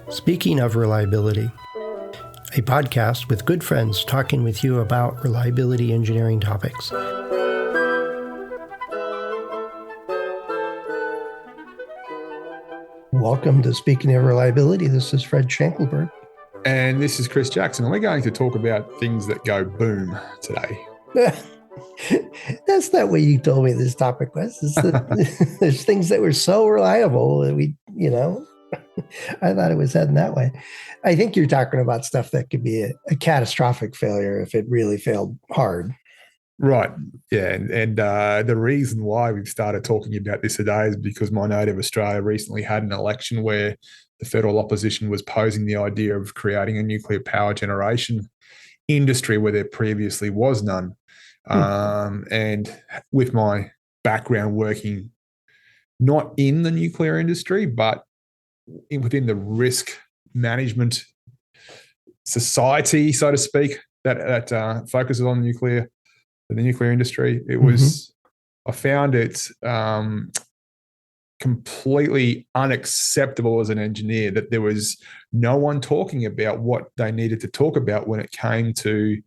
Speaking of reliability, a podcast with good friends talking with you about reliability engineering topics. Welcome to Speaking of Reliability. This is Fred Schenkelberg. And this is Chris Jackson. And we're going to talk about things that go boom today. That's not what you told me this topic was. There's things that were so reliable that I thought it was heading that way. I think you're talking about stuff that could be a catastrophic failure if it really failed hard. Right. Yeah. And the reason why we've started talking about this today is because my native Australia recently had an election where the federal opposition was posing the idea of creating a nuclear power generation industry where there previously was none. And with my background working not in the nuclear industry, but within the risk management society, so to speak, that focuses on the nuclear industry, it was, I found it completely unacceptable as an engineer that there was no one talking about what they needed to talk about when it came to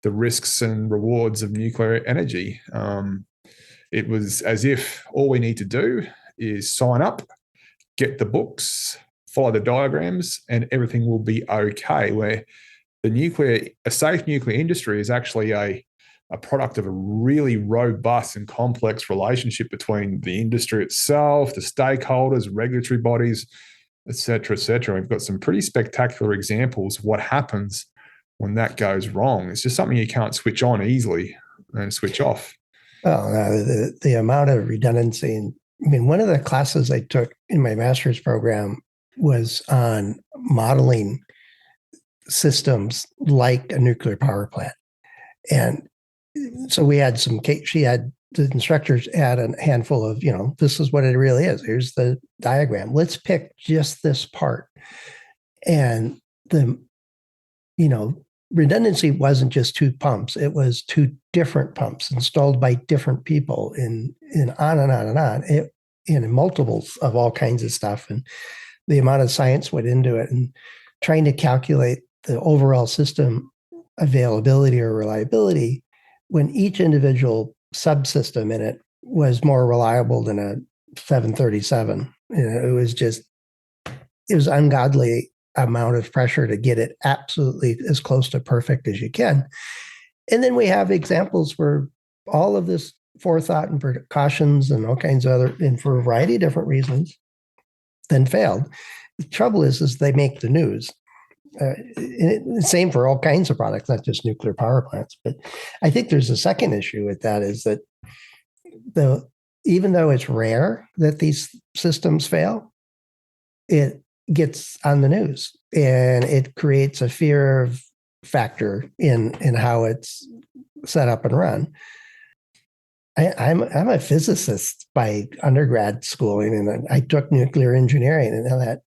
the risks and rewards of nuclear energy. It was as if all we need to do is sign up, get the books, follow the diagrams, and everything will be okay. Where a safe nuclear industry is actually a product of a really robust and complex relationship between the industry itself, the stakeholders, regulatory bodies, et cetera, et cetera. We've got some pretty spectacular examples of what happens when that goes wrong. It's just something you can't switch on easily and switch off. Oh, the amount of redundancy. One of the classes I took in my master's program was on modeling systems like a nuclear power plant. And so we had the instructors had a handful of, this is what it really is. Here's the diagram. Let's pick just this part. And redundancy wasn't just two pumps. It was two different pumps installed by different people in on and on and on, in multiples of all kinds of stuff. And the amount of science went into it and trying to calculate the overall system availability or reliability when each individual subsystem in it was more reliable than a 737. It was ungodly amount of pressure to get it absolutely as close to perfect as you can. And then we have examples where all of this forethought and precautions and all kinds of other, and for a variety of different reasons, then failed. The trouble is they make the news. Same for all kinds of products, not just nuclear power plants. But I think there's a second issue with that is that even though it's rare that these systems fail, it gets on the news and it creates a fear factor in how it's set up and run. I'm a physicist by undergrad schooling, and I took nuclear engineering, and that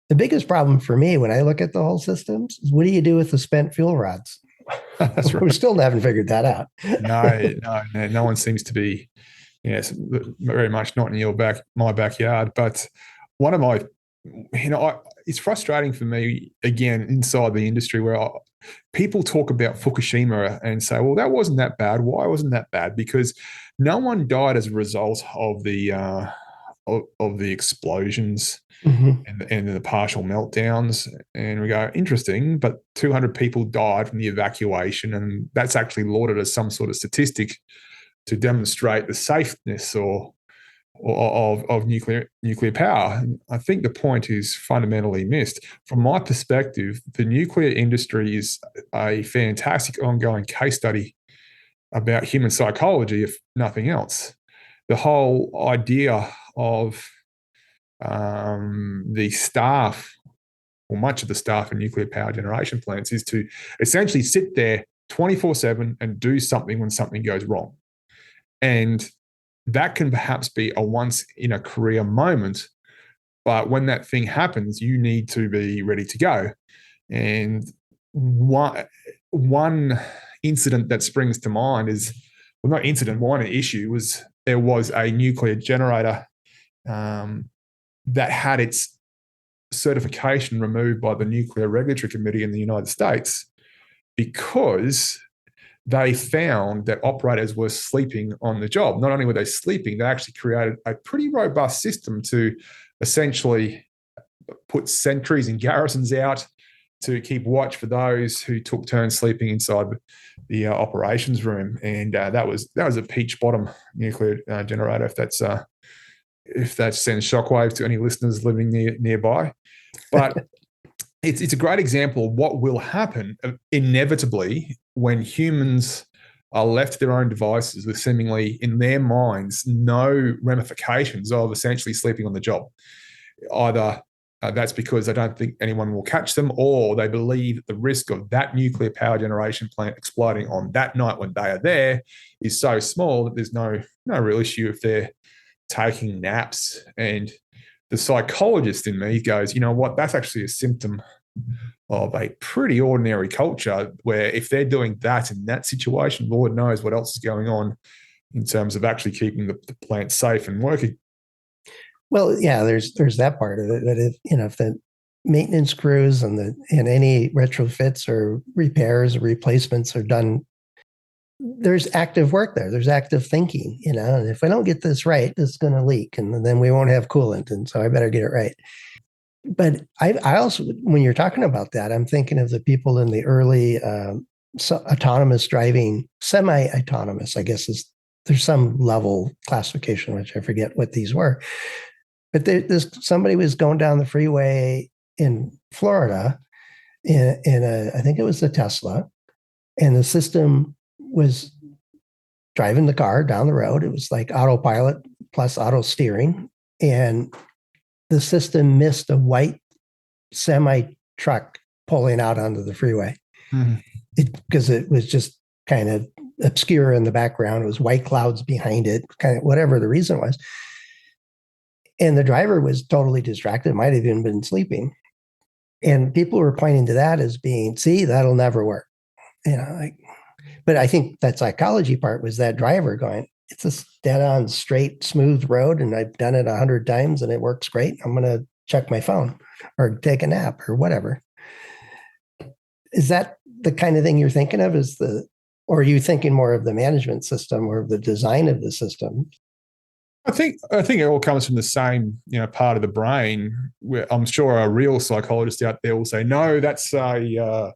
the biggest problem for me when I look at the whole systems is what do you do with the spent fuel rods? That's right. We still haven't figured that out. No one seems to be, very much not in my backyard. But one of my, it's frustrating for me, again, inside the industry where people talk about Fukushima and say, well, that wasn't that bad. Why wasn't that bad? Because no one died as a result of the explosions. And the partial meltdowns. And we go, interesting, but 200 people died from the evacuation. And that's actually lauded as some sort of statistic to demonstrate the safeness of nuclear power. And I think the point is fundamentally missed. From my perspective, the nuclear industry is a fantastic ongoing case study about human psychology, if nothing else. The whole idea of the staff, or much of the staff in nuclear power generation plants, is to essentially sit there 24/7 and do something when something goes wrong. And that can perhaps be a once in a career moment, but when that thing happens, you need to be ready to go. And one incident that springs to mind is, well, not incident, one issue was there was a nuclear generator that had its certification removed by the Nuclear Regulatory Committee in the United States because they found that operators were sleeping on the job. Not only were they sleeping, they actually created a pretty robust system to essentially put sentries and garrisons out to keep watch for those who took turns sleeping inside the operations room. And that was a peach bottom nuclear generator. If that sends shockwaves to any listeners living nearby, but it's a great example of what will happen inevitably when humans are left to their own devices with seemingly, in their minds, no ramifications of essentially sleeping on the job. Either that's because they don't think anyone will catch them, or they believe that the risk of that nuclear power generation plant exploding on that night when they are there is so small that there's no real issue if they're taking naps. And the psychologist in me goes, you know what, that's actually a symptom of a pretty ordinary culture where if they're doing that in that situation, Lord knows what else is going on in terms of actually keeping the plant safe and working. Well, yeah, there's that part of it. But if the maintenance crews and any retrofits or repairs or replacements are done, there's active work there. There's active thinking, and if I don't get this right, it's going to leak, and then we won't have coolant, and so I better get it right. But I also, when you're talking about that, I'm thinking of the people in the early autonomous driving, semi-autonomous, I guess there's some level classification, which I forget what these were. But somebody was going down the freeway in Florida I think it was a Tesla, and the system was driving the car down the road. It was like autopilot plus auto steering. And the system missed a white semi truck pulling out onto the freeway because it was just kind of obscure in the background. It was white clouds behind it, kind of whatever the reason was. And the driver was totally distracted, might have even been sleeping. And people were pointing to that as being, see, that'll never work. But I think that psychology part was that driver going, it's a dead on straight, smooth road. And I've done it 100 times and it works great. I'm going to check my phone or take a nap or whatever. Is that the kind of thing you're thinking of? Or are you thinking more of the management system or the design of the system? I think it all comes from the same, part of the brain. Where I'm sure a real psychologist out there will say, no, that's a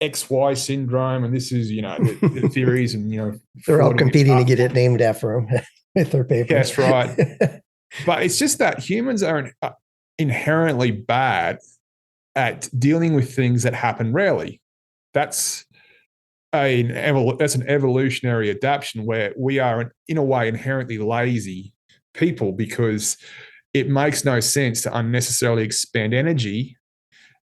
XY syndrome, and this is, the theories, and they're all competing to get it named after them with their papers. That's right. But it's just that humans are inherently bad at dealing with things that happen rarely. That's an evolutionary adaptation where we are, in a way, inherently lazy people because it makes no sense to unnecessarily expend energy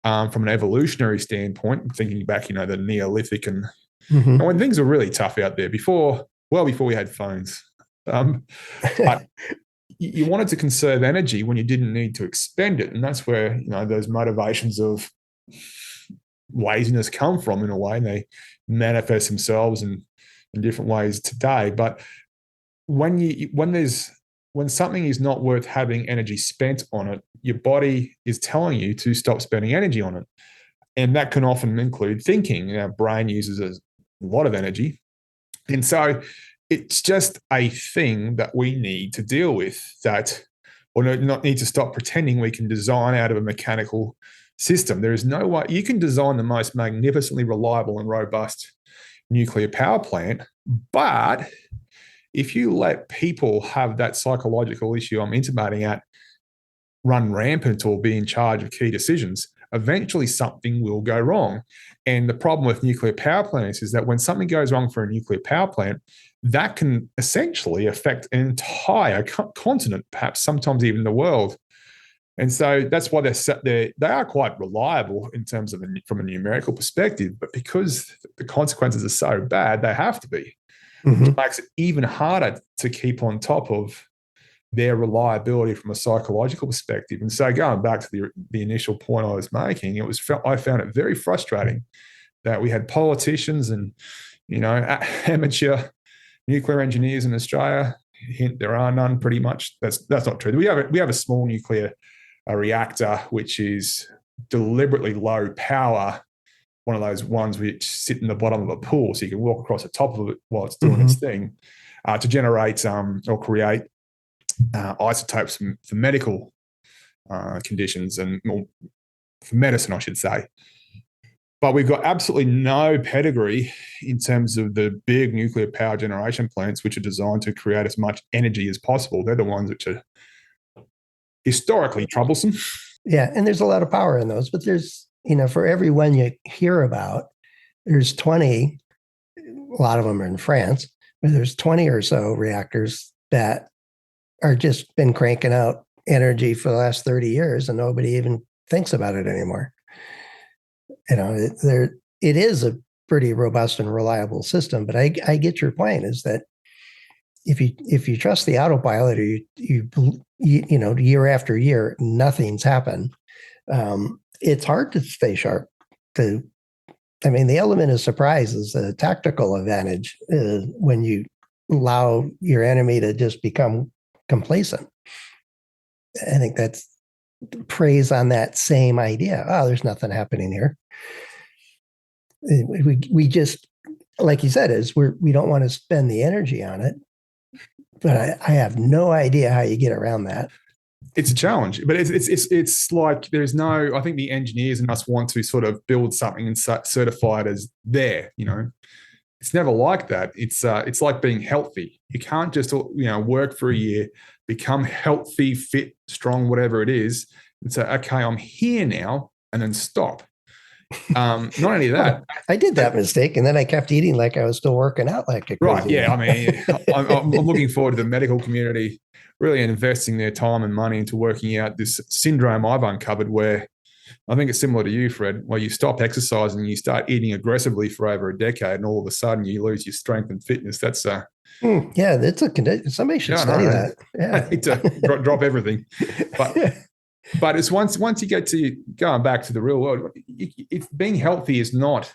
from an evolutionary standpoint. Thinking back, the Neolithic and when things were really tough out there before we had phones. But you wanted to conserve energy when you didn't need to expend it, and that's where those motivations of laziness come from in a way, and they manifest themselves in different ways today. But when something is not worth having energy spent on it, your body is telling you to stop spending energy on it. And that can often include thinking. Our brain uses a lot of energy. And so it's just a thing that we need to deal with, or not need to stop pretending we can design out of a mechanical system. There is no way you can design the most magnificently reliable and robust nuclear power plant, but if you let people have that psychological issue I'm intimating at run rampant or be in charge of key decisions, eventually something will go wrong. And the problem with nuclear power plants is that when something goes wrong for a nuclear power plant, that can essentially affect an entire continent, perhaps sometimes even the world. And so that's why they are quite reliable in terms of from a numerical perspective, but because the consequences are so bad, they have to be, which makes it even harder to keep on top of their reliability from a psychological perspective. And so going back to the initial point I was making, I found it very frustrating that we had politicians and amateur nuclear engineers in Australia. Hint, there are none. Pretty much, that's not true. We have a small nuclear a reactor which is deliberately low power, one of those ones which sit in the bottom of a pool so you can walk across the top of it while it's doing its thing, to generate or create isotopes for medical conditions and for medicine, I should say. But we've got absolutely no pedigree in terms of the big nuclear power generation plants, which are designed to create as much energy as possible. They're the ones which are historically troublesome. Yeah. And there's a lot of power in those, but there's, for every one you hear about, there's 20, a lot of them are in France, but there's 20 or so reactors that are just been cranking out energy for the last 30 years and nobody even thinks about it anymore. It is a pretty robust and reliable system, but I get your point is that if you trust the autopilot or you year after year, nothing's happened. It's hard to stay sharp. The element of surprise is a tactical advantage when you allow your enemy to just become complacent. I think that's preys on that same idea. Oh, there's nothing happening here. We just, like you said, we don't want to spend the energy on it. But I have no idea how you get around that. It's a challenge, but it's like there's no. I think the engineers and us want to sort of build something and certify it as there. It's never like that. It's like being healthy. You can't just work for a year, become healthy, fit, strong, whatever it is, and say, okay, I'm here now, and then stop. Not only that, I did that mistake, and then I kept eating like I was still working out like a crazy. Right? Yeah, I'm looking forward to the medical community really investing their time and money into working out this syndrome I've uncovered, where I think it's similar to you, Fred, where you stop exercising and you start eating aggressively for over a decade, and all of a sudden you lose your strength and fitness. That's yeah, that's a condition. Somebody should study that. Yeah, I need to drop everything, but. But it's once you get to going back to the real world, it's being healthy is not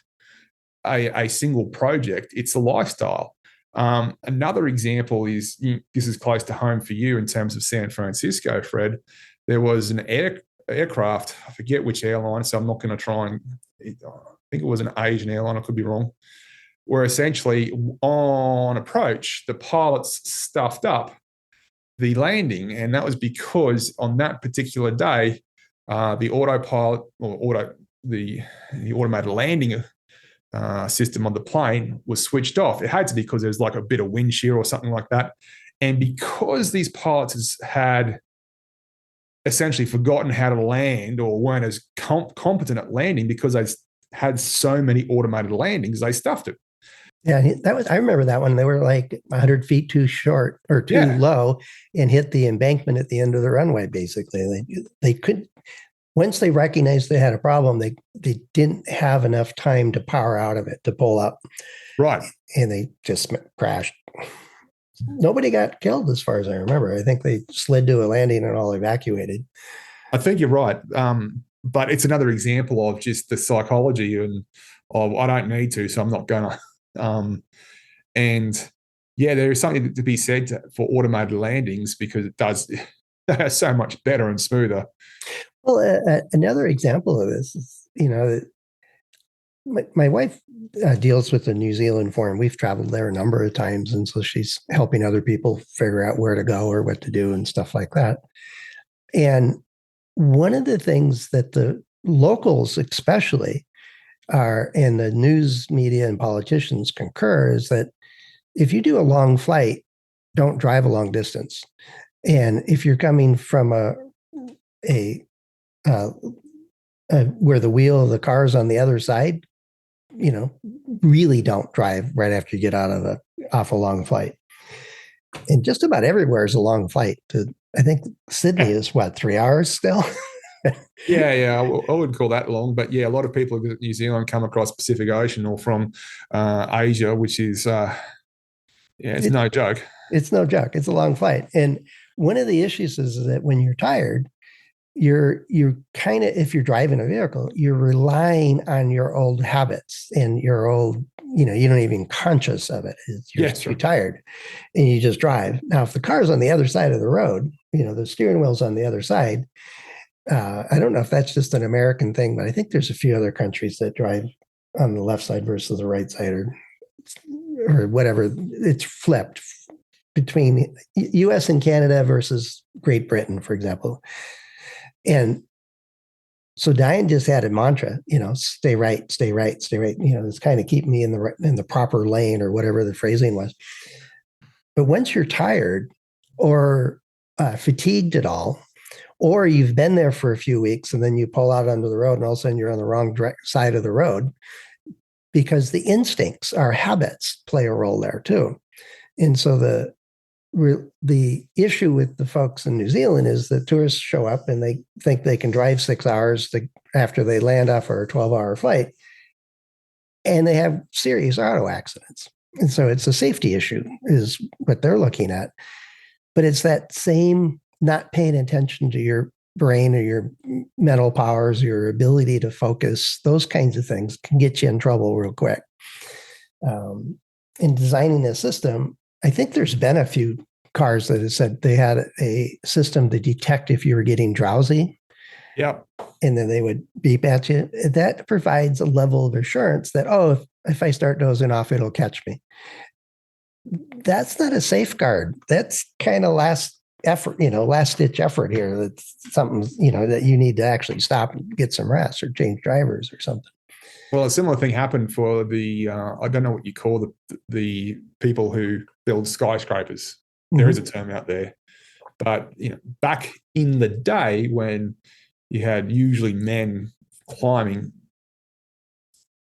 a single project. It's a lifestyle. Another example is, this is close to home for you in terms of San Francisco, Fred. There was an aircraft, I forget which airline, so I'm not going to try and, I think it was an Asian airline, I could be wrong, where essentially on approach, the pilots stuffed up the landing, and that was because on that particular day, the autopilot or the automated landing system on the plane was switched off. It had to be because there was like a bit of wind shear or something like that, and because these pilots had essentially forgotten how to land or weren't as competent at landing because they had so many automated landings, they stuffed it. Yeah, I remember that one. They were like 100 feet too short or too low and hit the embankment at the end of the runway, basically. They couldn't, once they recognized they had a problem, they didn't have enough time to power out of it, to pull up. Right. And they just crashed. Nobody got killed as far as I remember. I think they slid to a landing and all evacuated. I think you're right. But it's another example of just the psychology and of, I don't need to, so I'm not going to. And yeah, there is something to be said for automated landings because they are so much better and smoother. Well, another example of this is, my wife deals with the New Zealand Forum. We've traveled there a number of times, and so she's helping other people figure out where to go or what to do and stuff like that. And one of the things that the locals especially are, and the news media and politicians concur, is that if you do a long flight, don't drive a long distance. And if you're coming from where the wheel of the car is on the other side, really don't drive right after you get off a long flight. And just about everywhere is a long flight. I think Sydney is 3 hours still. Yeah, I wouldn't call that long, but yeah, a lot of people who visit New Zealand come across Pacific Ocean or from Asia, which is it's no joke. It's no joke. It's a long flight, and one of the issues is that when you're tired, you're kind of, if you're driving a vehicle, you're relying on your old habits and your old, you don't even conscious of it. You're too tired, and you just drive. Now, if the car's on the other side of the road, the steering wheel's on the other side, I don't know if that's just an American thing, but I think there's a few other countries that drive on the left side versus the right side, or whatever. It's flipped between US and Canada versus Great Britain, for example. And so Diane just had a mantra, stay right, stay right, stay right. It's kind of keep me in the proper lane, or whatever the phrasing was. But once you're tired or fatigued at all, or you've been there for a few weeks and then you pull out onto the road and all of a sudden you're on the wrong side of the road, because the instincts, our habits, play a role there too. And so the issue with the folks in New Zealand is that tourists show up and they think they can drive 6 hours after they land off a 12-hour flight, and they have serious auto accidents. And so it's a safety issue is what they're looking at. But it's that same not paying attention to your brain or your mental powers, your ability to focus, those kinds of things can get you in trouble real quick. In designing a system, I think there's been a few cars that have said they had a system to detect if you were getting drowsy. Yep. And then they would beep at you. That provides a level of assurance that, if I start dozing off, it'll catch me. That's not a safeguard. That's kind of last ditch effort here. That's something, that you need to actually stop and get some rest or change drivers or something. Well, a similar thing happened for the, I don't know what you call the people who build skyscrapers. There is a term out there. But, back in the day when you had usually men climbing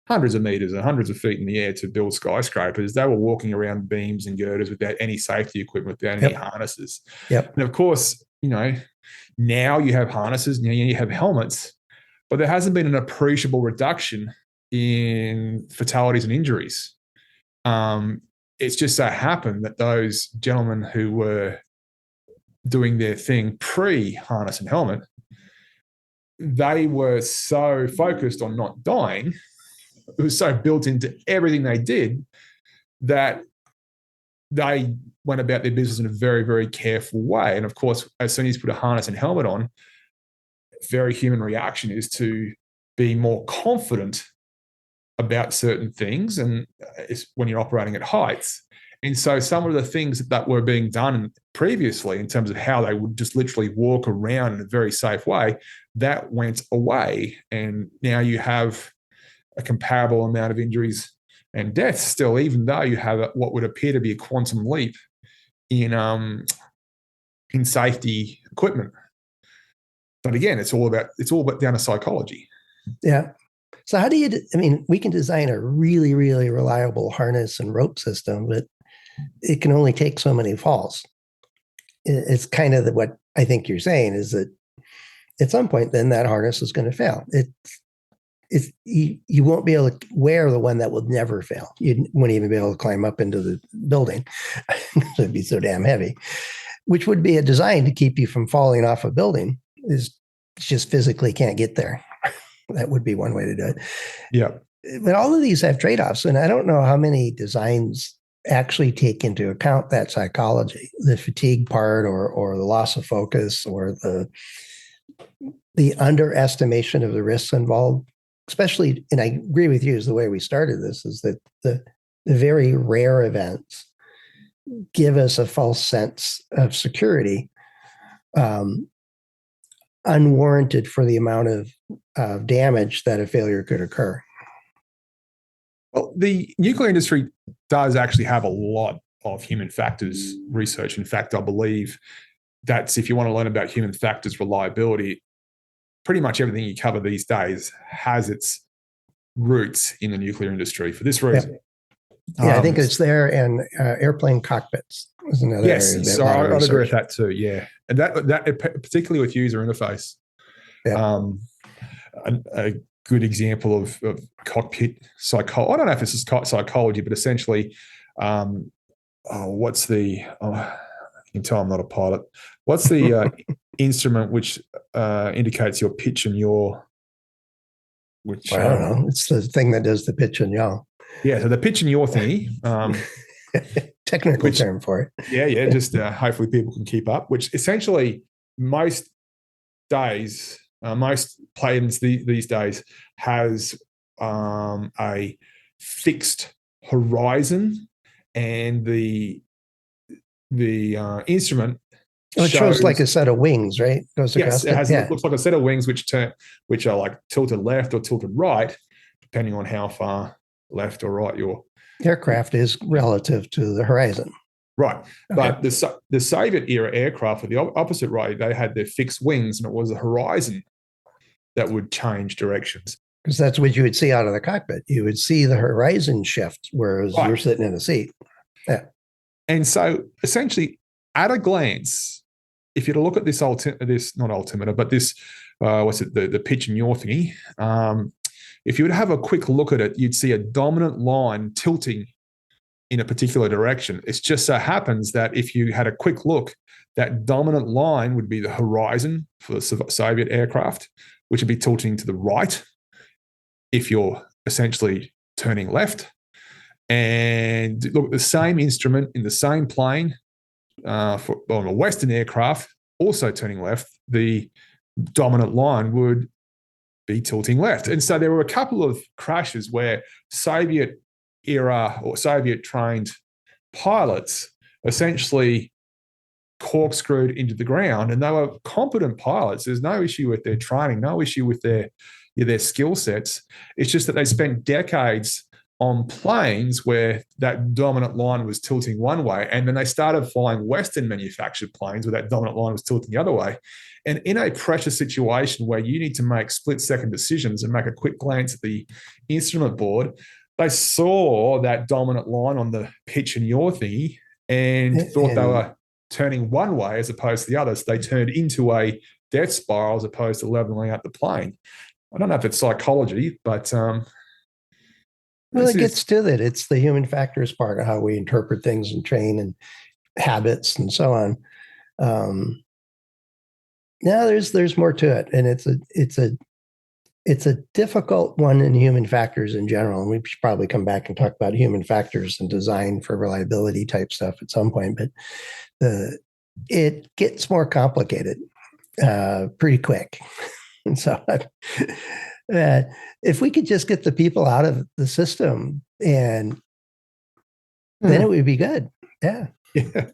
hundreds of meters and hundreds of feet in the air to build skyscrapers, they were walking around beams and girders without any safety equipment, without any harnesses. Yep. And of course, now you have harnesses, now you have helmets, but there hasn't been an appreciable reduction in fatalities and injuries. It's just so happened that those gentlemen who were doing their thing pre-harness and helmet, they were so focused on not dying, it was so built into everything they did, that they went about their business in a very, very careful way. And of course, as soon as you put a harness and helmet on, a very human reaction is to be more confident about certain things, and it's when you're operating at heights. And so some of the things that were being done previously in terms of how they would just literally walk around in a very safe way, that went away. And now you have a comparable amount of injuries and deaths still, even though you have what would appear to be a quantum leap in safety equipment. But again, it's all about down to psychology. Yeah. So how do you, we can design a really, really reliable harness and rope system, but it can only take so many falls. It's kind of what I think you're saying is that at some point, then that harness is going to fail. You won't be able to wear the one that will never fail. You won't even be able to climb up into the building. It'd be so damn heavy, which would be a design to keep you from falling off a building. Is just physically can't get there. That would be one way to do it. Yeah. But all of these have trade-offs. And I don't know how many designs actually take into account that psychology, the fatigue part or the loss of focus or the underestimation of the risks involved, especially, and I agree with you, is the way we started this, is that the very rare events give us a false sense of security, unwarranted for the amount of damage that a failure could occur. Well, the nuclear industry does actually have a lot of human factors research. In fact, I believe that's, if you want to learn about human factors reliability, pretty much everything you cover these days has its roots in the nuclear industry for this reason. Yeah, I think it's there, and airplane cockpits is another area. Yes, so I'd agree with that too. Yeah, and that particularly with user interface. Yeah. A good example of cockpit psychology. I don't know if this is psychology, but essentially, what's the? You can tell I'm not a pilot. What's the instrument which indicates your pitch and yaw? Which I don't know. It's the thing that does the pitch and yaw. Yeah, so the pitch and yaw thingy. Technical term for it. Yeah. Just hopefully people can keep up. Which essentially most days, most planes these days has a fixed horizon, and the instrument It shows like a set of wings, right? Goes yes, across it it. has Yeah. looks like a set of wings which are like tilted left or tilted right, depending on how far left or right you're. Aircraft is relative to the horizon. Right. Okay. But the Soviet era aircraft were the opposite way. They had their fixed wings, and it was the horizon that would change directions. Because that's what you would see out of the cockpit. You would see the horizon shift, whereas Right. you're sitting in a seat. Yeah. And so essentially, at a glance, if you look at this not altimeter, but this, the pitch and yaw thingy, if you would have a quick look at it, you'd see a dominant line tilting in a particular direction. It just so happens that if you had a quick look, that dominant line would be the horizon for the Soviet aircraft, which would be tilting to the right if you're essentially turning left. And look, the same instrument in the same plane on a Western aircraft, also turning left, the dominant line would be tilting left. And so there were a couple of crashes where Soviet era or Soviet trained pilots essentially corkscrewed into the ground, and they were competent pilots. There's no issue with their training, no issue with their skill sets. It's just that they spent decades on planes where that dominant line was tilting one way, and then they started flying Western manufactured planes where that dominant line was tilting the other way. And in a pressure situation where you need to make split-second decisions and make a quick glance at the instrument board, they saw that dominant line on the pitch and yaw thingy and thought they were turning one way as opposed to the other. So they turned into a death spiral as opposed to leveling out the plane. I don't know if it's psychology, but well, it gets to that. It's the human factors part of how we interpret things and train and habits and so on. Now there's more to it, and it's a difficult one in human factors in general. And we should probably come back and talk about human factors and design for reliability type stuff at some point. But it gets more complicated pretty quick. And so if we could just get the people out of the system, and then it would be good. Yeah. Yeah.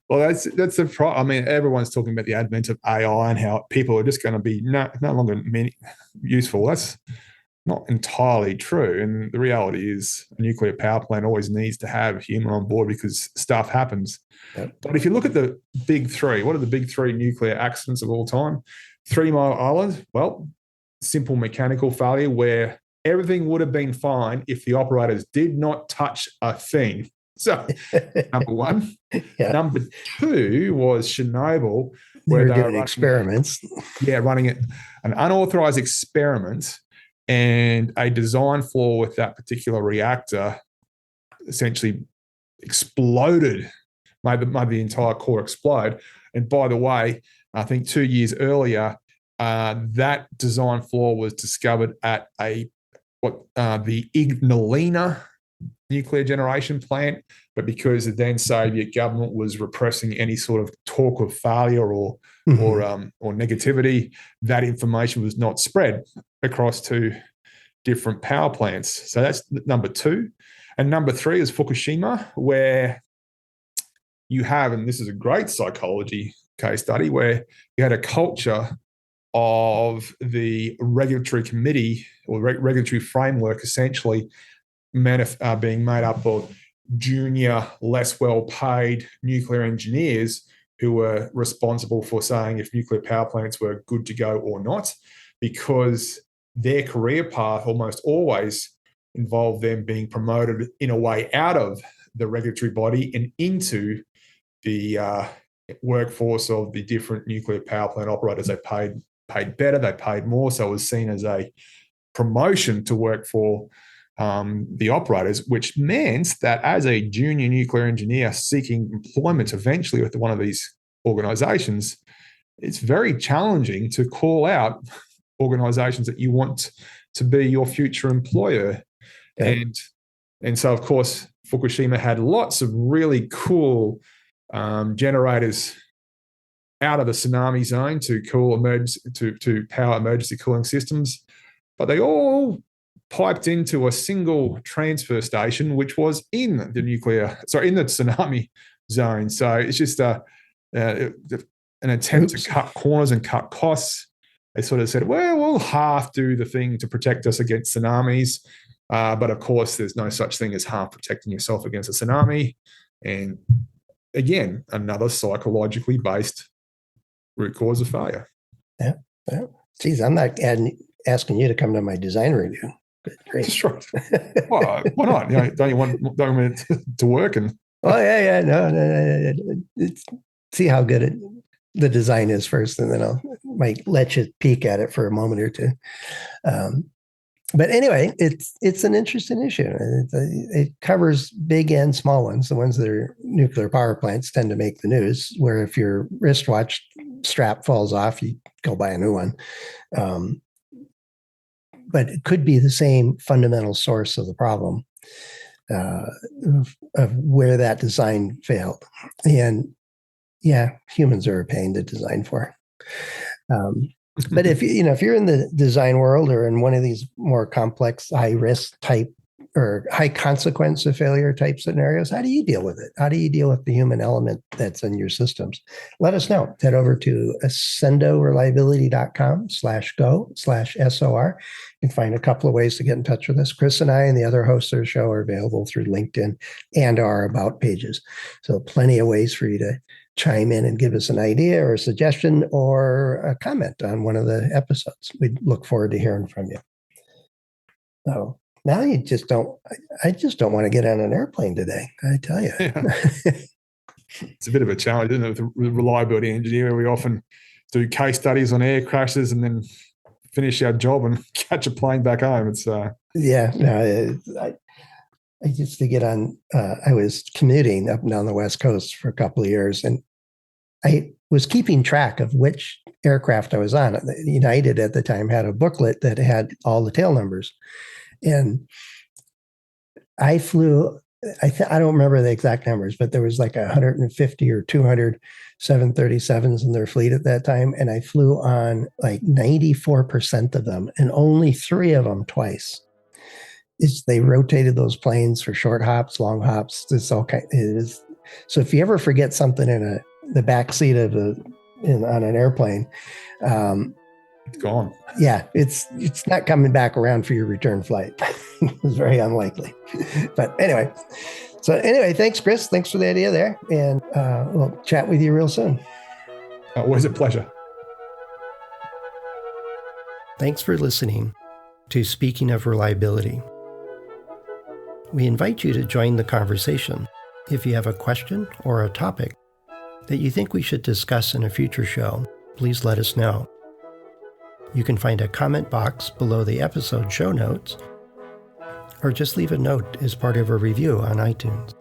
Well, that's the problem. I mean, everyone's talking about the advent of AI and how people are just going to be no longer useful. That's not entirely true. And the reality is a nuclear power plant always needs to have human on board because stuff happens. Yep. But if you look at the big three, what are the big three nuclear accidents of all time? 3 Mile Island, well, simple mechanical failure where everything would have been fine if the operators did not touch a thing. So, number one. Yeah. Number two was Chernobyl, where they were doing experiments. Running an unauthorized experiment, and a design flaw with that particular reactor essentially exploded, made the entire core explode. And by the way, I think 2 years earlier, that design flaw was discovered at the Ignalina nuclear generation plant, but because the then Soviet government was repressing any sort of talk of failure or negativity, that information was not spread across to different power plants. So that's number two. And number three is Fukushima, where you have, and this is a great psychology case study, where you had a culture of the regulatory committee or regulatory framework essentially being made up of junior, less well-paid nuclear engineers who were responsible for saying if nuclear power plants were good to go or not, because their career path almost always involved them being promoted in a way out of the regulatory body and into the workforce of the different nuclear power plant operators. They paid better, they paid more, so it was seen as a promotion to work for the operators, which meant that as a junior nuclear engineer seeking employment eventually with one of these organizations, it's very challenging to call out organizations that you want to be your future employer. Okay. And so, of course, Fukushima had lots of really cool generators out of the tsunami zone to to power emergency cooling systems, but they all piped into a single transfer station, which was in the tsunami zone. So it's just an attempt to cut corners and cut costs. They sort of said, well, we'll half do the thing to protect us against tsunamis. But of course, there's no such thing as half protecting yourself against a tsunami. And again, another psychologically based root cause of failure. Yeah. Geez, I'm not asking you to come to my design review. Great. Sure. Well, why not? Don't you want it to work? And oh yeah. No. See how good the design is first, and then I might let you peek at it for a moment or two. But anyway, it's an interesting issue. It covers big and small ones. The ones that are nuclear power plants tend to make the news, where if your wristwatch strap falls off, you go buy a new one. But it could be the same fundamental source of the problem of where that design failed. And yeah, humans are a pain to design for. But if you're in the design world or in one of these more complex, high risk type or high consequence of failure type scenarios, how do you deal with it? How do you deal with the human element that's in your systems? Let us know. Head over to ascendoreliability.com/go/SOR. You can find a couple of ways to get in touch with us. Chris and I and the other hosts of the show are available through LinkedIn and our About pages. So plenty of ways for you to chime in and give us an idea or a suggestion or a comment on one of the episodes. We'd look forward to hearing from you. So now I just don't want to get on an airplane today, I tell you. Yeah. It's a bit of a challenge, isn't it? With reliability engineering, we often do case studies on air crashes and then finish our job and catch a plane back home. It's I used to get on, I was commuting up and down the West Coast for a couple of years, and I was keeping track of which aircraft I was on. United at the time had a booklet that had all the tail numbers. And I flew, I don't remember the exact numbers, but there was like 150 or 200 737s in their fleet at that time. And I flew on like 94% of them, and only 3 of them twice. They rotated those planes for short hops, long hops. It's all kind. So if you ever forget something in the back seat of on an airplane, it's gone. Yeah, it's not coming back around for your return flight. It's very unlikely. But anyway, thanks, Chris. Thanks for the idea there, and we'll chat with you real soon. Always a pleasure. Thanks for listening to Speaking of Reliability. We invite you to join the conversation. If you have a question or a topic that you think we should discuss in a future show, please let us know. You can find a comment box below the episode show notes, or just leave a note as part of a review on iTunes.